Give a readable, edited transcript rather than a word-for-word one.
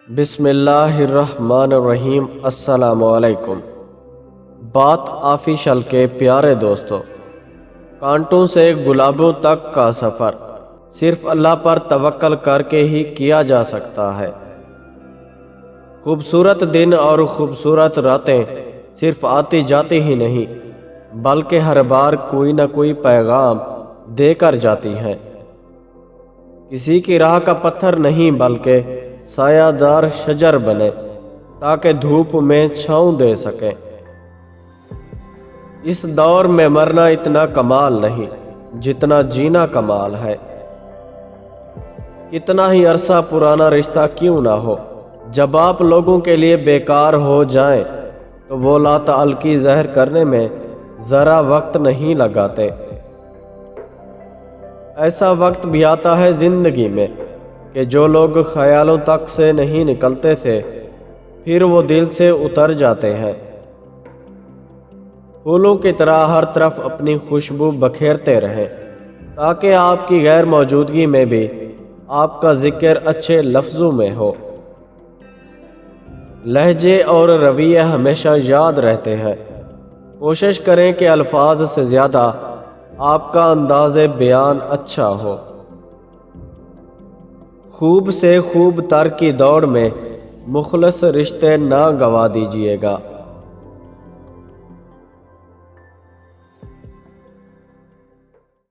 بسم اللہ الرحمن الرحیم۔ السلام علیکم۔ بات آفیشل کے پیارے دوستو، کانٹوں سے گلابوں تک کا سفر صرف اللہ پر توکل کر کے ہی کیا جا سکتا ہے۔ خوبصورت دن اور خوبصورت راتیں صرف آتی جاتی ہی نہیں بلکہ ہر بار کوئی نہ کوئی پیغام دے کر جاتی ہیں۔ کسی کی راہ کا پتھر نہیں بلکہ سایہ دار شجر بنے تاکہ دھوپ میں چھاؤں دے سکے۔ اس دور میں مرنا اتنا کمال نہیں جتنا جینا کمال ہے۔ کتنا ہی عرصہ پرانا رشتہ کیوں نہ ہو، جب آپ لوگوں کے لیے بیکار ہو جائیں تو وہ لا تعلقی زہر کرنے میں ذرا وقت نہیں لگاتے۔ ایسا وقت بھی آتا ہے زندگی میں کہ جو لوگ خیالوں تک سے نہیں نکلتے تھے پھر وہ دل سے اتر جاتے ہیں۔ پھولوں کی طرح ہر طرف اپنی خوشبو بکھیرتے رہیں تاکہ آپ کی غیر موجودگی میں بھی آپ کا ذکر اچھے لفظوں میں ہو۔ لہجے اور رویے ہمیشہ یاد رہتے ہیں۔ کوشش کریں کہ الفاظ سے زیادہ آپ کا انداز بیان اچھا ہو۔ خوب سے خوب تر کی دوڑ میں مخلص رشتے نہ گوا دیجیے گا۔